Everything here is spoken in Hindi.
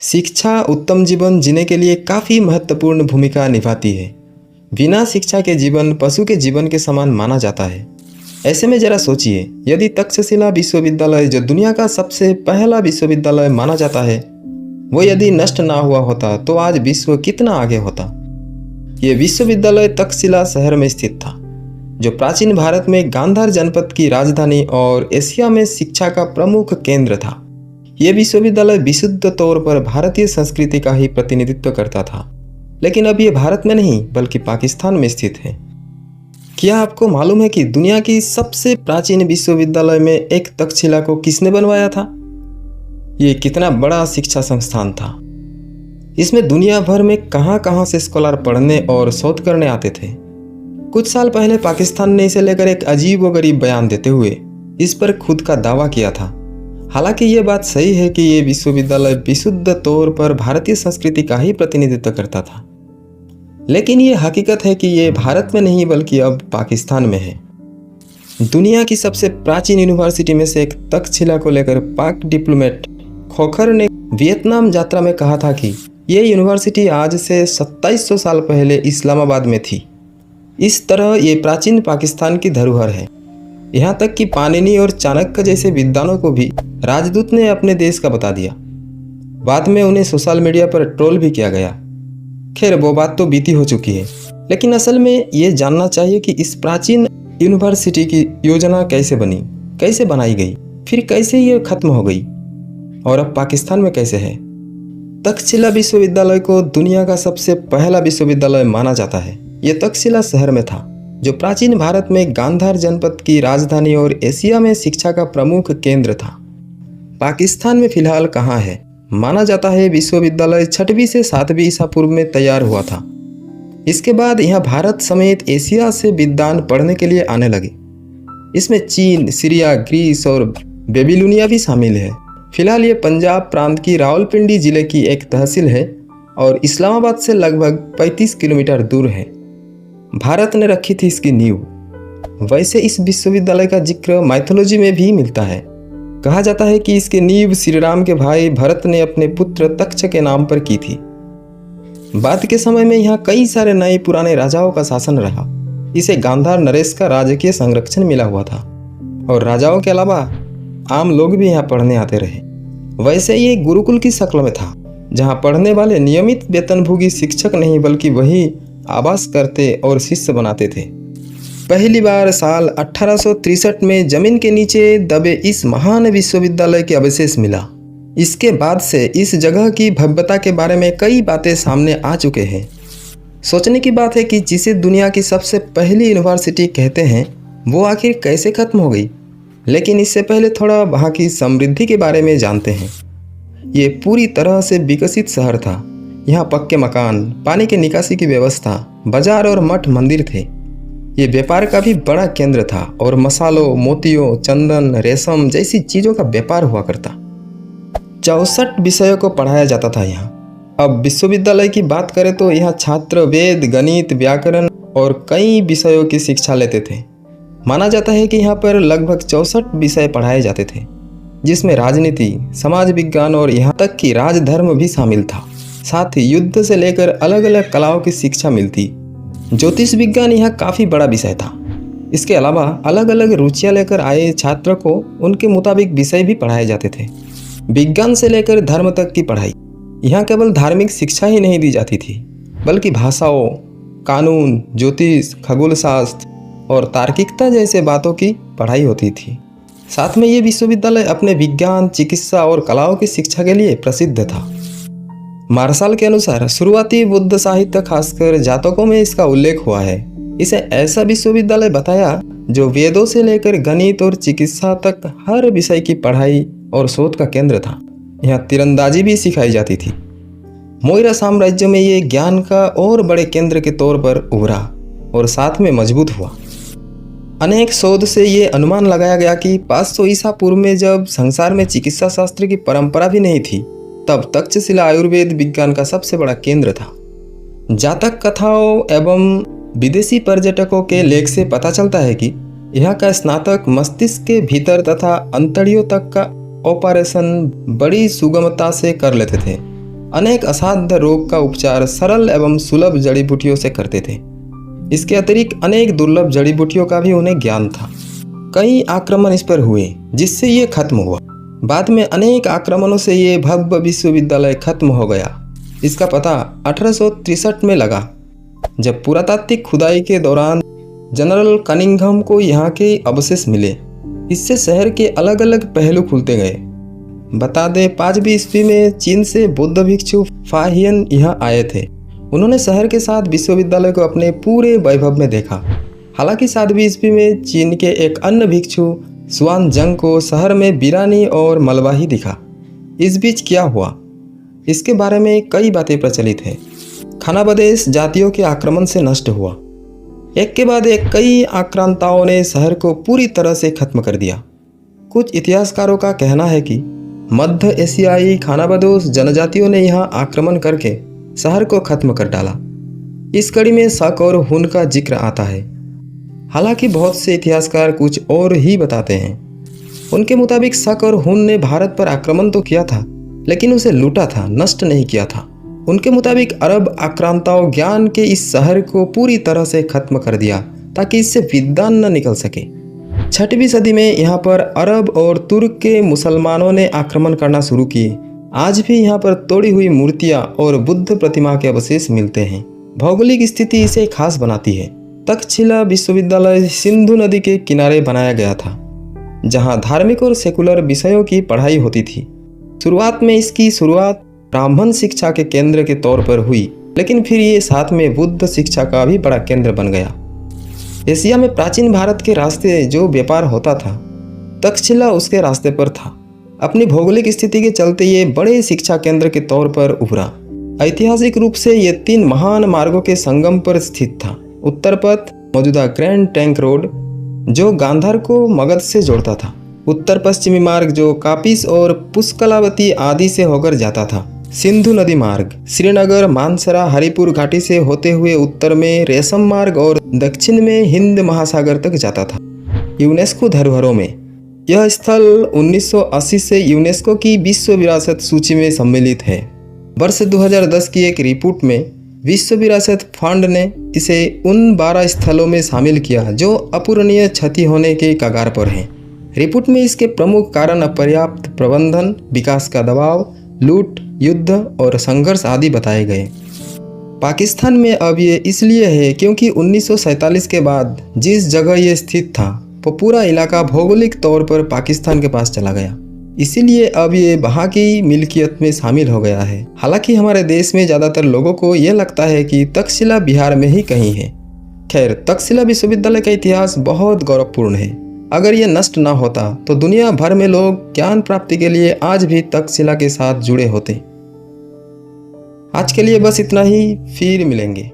शिक्षा उत्तम जीवन जीने के लिए काफ़ी महत्वपूर्ण भूमिका निभाती है। बिना शिक्षा के जीवन पशु के जीवन के समान माना जाता है। ऐसे में जरा सोचिए, यदि तक्षशिला विश्वविद्यालय जो दुनिया का सबसे पहला विश्वविद्यालय माना जाता है, वो यदि नष्ट ना हुआ होता तो आज विश्व कितना आगे होता। ये विश्वविद्यालय तक्षशिला शहर में स्थित था, जो प्राचीन भारत में गांधार जनपद की राजधानी और एशिया में शिक्षा का प्रमुख केंद्र था। ये विश्वविद्यालय विशुद्ध तौर पर भारतीय संस्कृति का ही प्रतिनिधित्व करता था, लेकिन अब ये भारत में नहीं बल्कि पाकिस्तान में स्थित है। क्या आपको मालूम है कि दुनिया की सबसे प्राचीन विश्वविद्यालय में एक तक्षशिला को किसने बनवाया था? ये कितना बड़ा शिक्षा संस्थान था। इसमें दुनिया भर में कहां से स्कॉलर पढ़ने और शोध करने आते थे। कुछ साल पहले पाकिस्तान ने इसे लेकर एक अजीबोगरीब बयान देते हुए इस पर खुद का दावा किया था। हालांकि ये बात सही है कि ये विश्वविद्यालय विशुद्ध तौर पर भारतीय संस्कृति का ही प्रतिनिधित्व करता था, लेकिन ये हकीकत है कि ये भारत में नहीं बल्कि अब पाकिस्तान में है। दुनिया की सबसे प्राचीन यूनिवर्सिटी में से एक तक्षशिला को लेकर पाक डिप्लोमेट खोखर ने वियतनाम यात्रा में कहा था कि ये यूनिवर्सिटी आज से 2700 साल पहले इस्लामाबाद में थी। इस तरह ये प्राचीन पाकिस्तान की धरोहर है। यहाँ तक कि पाणिनि और चाणक्य जैसे विद्वानों को भी राजदूत ने अपने देश का बता दिया। बाद में उन्हें सोशल मीडिया पर ट्रोल भी किया गया। खैर, वो बात तो बीती हो चुकी है, लेकिन असल में ये जानना चाहिए कि इस प्राचीन यूनिवर्सिटी की योजना कैसे बनी, कैसे बनाई गई, फिर कैसे ये खत्म हो गई और अब पाकिस्तान में कैसे है। तक्षशिला विश्वविद्यालय को दुनिया का सबसे पहला विश्वविद्यालय माना जाता है। ये तक्षशिला शहर में था, जो प्राचीन भारत में गांधार जनपद की राजधानी और एशिया में शिक्षा का प्रमुख केंद्र था। पाकिस्तान में फिलहाल कहाँ है? माना जाता है विश्वविद्यालय 6वीं से 7वीं ईसा पूर्व में तैयार हुआ था। इसके बाद यहाँ भारत समेत एशिया से विद्वान पढ़ने के लिए आने लगे। इसमें चीन, सीरिया, ग्रीस और बेबीलोनिया भी शामिल है। फिलहाल ये पंजाब प्रांत की रावलपिंडी जिले की एक तहसील है और इस्लामाबाद से लगभग 35 किलोमीटर दूर है। भारत ने रखी थी इसकी नींव। वैसे इस विश्वविद्यालय का जिक्र माइथोलॉजी में भी मिलता है। कहा जाता है कि इसकी नींव श्री राम के भाई भरत ने अपने पुत्र तक्ष के नाम पर की थी। बाद के समय में यहाँ कई सारे नए पुराने राजाओं का शासन रहा। इसे गांधार नरेश का राजकीय संरक्षण मिला हुआ था और राजाओं के अलावा आम लोग भी यहाँ पढ़ने आते रहे। वैसे ये गुरुकुल की शक्ल में था, जहाँ पढ़ने वाले नियमित वेतनभोगी शिक्षक नहीं बल्कि वही आवास करते और शिष्य बनाते थे। पहली बार साल 1863 में जमीन के नीचे दबे इस महान विश्वविद्यालय के अवशेष मिला। इसके बाद से इस जगह की भव्यता के बारे में कई बातें सामने आ चुके हैं। सोचने की बात है कि जिसे दुनिया की सबसे पहली यूनिवर्सिटी कहते हैं, वो आखिर कैसे खत्म हो गई। लेकिन इससे पहले थोड़ा वहाँ की समृद्धि के बारे में जानते हैं। ये पूरी तरह से विकसित शहर था। यहाँ पक्के मकान, पानी के निकासी की व्यवस्था, बाजार और मठ मंदिर थे। ये व्यापार का भी बड़ा केंद्र था और मसालों, मोतियों, चंदन, रेशम जैसी चीज़ों का व्यापार हुआ करता। 64 विषयों को पढ़ाया जाता था यहाँ। अब विश्वविद्यालय की बात करें तो यहाँ छात्र वेद, गणित, व्याकरण और कई विषयों की शिक्षा लेते थे। माना जाता है कि यहाँ पर लगभग 64 विषय पढ़ाए जाते थे, जिसमें राजनीति, समाज विज्ञान और यहाँ तक कि राजधर्म भी शामिल था। साथ ही युद्ध से लेकर अलग अलग कलाओं की शिक्षा मिलती। ज्योतिष विज्ञान यहाँ काफ़ी बड़ा विषय था। इसके अलावा अलग अलग रुचियाँ लेकर आए छात्र को उनके मुताबिक विषय भी पढ़ाए जाते थे। विज्ञान से लेकर धर्म तक की पढ़ाई। यहाँ केवल धार्मिक शिक्षा ही नहीं दी जाती थी, बल्कि भाषाओं, कानून, ज्योतिष, खगोल शास्त्र और तार्किकता जैसे बातों की पढ़ाई होती थी। साथ में ये विश्वविद्यालय अपने विज्ञान, चिकित्सा और कलाओं की शिक्षा के लिए प्रसिद्ध था। मार्शल के अनुसार शुरुआती बुद्ध साहित्य, खासकर जातकों में इसका उल्लेख हुआ है। इसे ऐसा विश्वविद्यालय बताया जो वेदों से लेकर गणित और चिकित्सा तक हर विषय की पढ़ाई और शोध का केंद्र था। यहाँ तीरंदाजी भी सिखाई जाती थी। मौर्य साम्राज्य में ये ज्ञान का और बड़े केंद्र के तौर पर उभरा और साथ में मजबूत हुआ। अनेक शोध से ये अनुमान लगाया गया कि 500 ईसा पूर्व में जब संसार में चिकित्सा शास्त्र की परंपरा भी नहीं थी, तब तक्षशिला आयुर्वेद विज्ञान का सबसे बड़ा केंद्र था। जातक कथाओं एवं विदेशी पर्यटकों के लेख से पता चलता है कि यहाँ का स्नातक मस्तिष्क के भीतर तथा अंतड़ियों तक का ऑपरेशन बड़ी सुगमता से कर लेते थे। अनेक असाध्य रोग का उपचार सरल एवं सुलभ जड़ी बूटियों से करते थे। इसके अतिरिक्त अनेक दुर्लभ जड़ी बूटियों का भी उन्हें ज्ञान था। कई आक्रमण इस पर हुए जिससे ये खत्म हुआ। बाद में अनेक आक्रमणों से ये भव्य विश्वविद्यालय खत्म हो गया। इसका पता 1863 में लगा, जब पुरातात्विक खुदाई के दौरान जनरल कनिंघम को यहाँ के अवशेष मिले। इससे शहर के अलग अलग पहलू खुलते गए। बता दें, 5वीं ईस्वी में चीन से बौद्ध भिक्षु फाहियन यहाँ आए थे। उन्होंने शहर के साथ विश्वविद्यालय को अपने पूरे वैभव में देखा। हालांकि 7वीं ईस्वी में चीन के एक अन्य भिक्षु स्वानजंग को शहर में वीरानी और मलबा ही दिखा। इस बीच क्या हुआ, इसके बारे में कई बातें प्रचलित हैं। खानाबदेश जातियों के आक्रमण से नष्ट हुआ। एक के बाद एक कई आक्रांताओं ने शहर को पूरी तरह से खत्म कर दिया। कुछ इतिहासकारों का कहना है कि मध्य एशियाई खानाबदोश जनजातियों ने यहाँ आक्रमण करके शहर को खत्म कर डाला। इस कड़ी में शक और हुन का जिक्र आता है। हालांकि बहुत से इतिहासकार कुछ और ही बताते हैं। उनके मुताबिक शक और हुन ने भारत पर आक्रमण तो किया था, लेकिन उसे लूटा था, नष्ट नहीं किया था। उनके मुताबिक अरब आक्रांताओं ज्ञान के इस शहर को पूरी तरह से खत्म कर दिया ताकि इससे विद्वान न निकल सके। 6वीं सदी में यहाँ पर अरब और तुर्क के मुसलमानों ने आक्रमण करना शुरू किए। आज भी यहाँ पर तोड़ी हुई मूर्तियाँ और बुद्ध प्रतिमा के अवशेष मिलते हैं। भौगोलिक स्थिति इसे खास बनाती है। तक्षशिला विश्वविद्यालय सिंधु नदी के किनारे बनाया गया था, जहाँ धार्मिक और सेकुलर विषयों की पढ़ाई होती थी। शुरुआत में इसकी शुरुआत ब्राह्मण शिक्षा के केंद्र के तौर पर हुई, लेकिन फिर ये साथ में बुद्ध शिक्षा का भी बड़ा केंद्र बन गया। एशिया में प्राचीन भारत के रास्ते जो व्यापार होता था, तक्षशिला उसके रास्ते पर था। अपनी भौगोलिक स्थिति के चलते ये बड़े शिक्षा केंद्र के तौर पर उभरा। ऐतिहासिक रूप से ये 3 महान मार्गों के संगम पर स्थित था। उत्तर पथ, मौजूदा ग्रैंड ट्रंक रोड, जो गांधार को मगध से जोड़ता था। उत्तर पश्चिमी मार्ग, जो कापिस और पुष्कलावती आदि से होकर जाता था। सिंधु नदी मार्ग, श्रीनगर, मानसरा, हरिपुर घाटी से होते हुए उत्तर में रेशम मार्ग और दक्षिण में हिंद महासागर तक जाता था। यूनेस्को धरोहरों में यह स्थल 1980 से यूनेस्को की विश्व विरासत सूची में सम्मिलित है। वर्ष 2010 की एक रिपोर्ट में विश्व विरासत फंड ने इसे उन 12 स्थलों में शामिल किया जो अपूरणीय क्षति होने के कगार पर हैं। रिपोर्ट में इसके प्रमुख कारण अपर्याप्त प्रबंधन, विकास का दबाव, लूट, युद्ध और संघर्ष आदि बताए गए। पाकिस्तान में अब ये इसलिए है क्योंकि 1947 के बाद जिस जगह ये स्थित था वो पूरा इलाका भौगोलिक तौर पर पाकिस्तान के पास चला गया। इसीलिए अब ये वहाँ की मिल्कियत में शामिल हो गया है। हालांकि हमारे देश में ज़्यादातर लोगों को यह लगता है कि तक्षशिला बिहार में ही कहीं है। खैर, तक्षशिला विश्वविद्यालय का इतिहास बहुत गौरवपूर्ण है। अगर ये नष्ट ना होता तो दुनिया भर में लोग ज्ञान प्राप्ति के लिए आज भी तक्षशिला के साथ जुड़े होते। आज के लिए बस इतना ही, फिर मिलेंगे।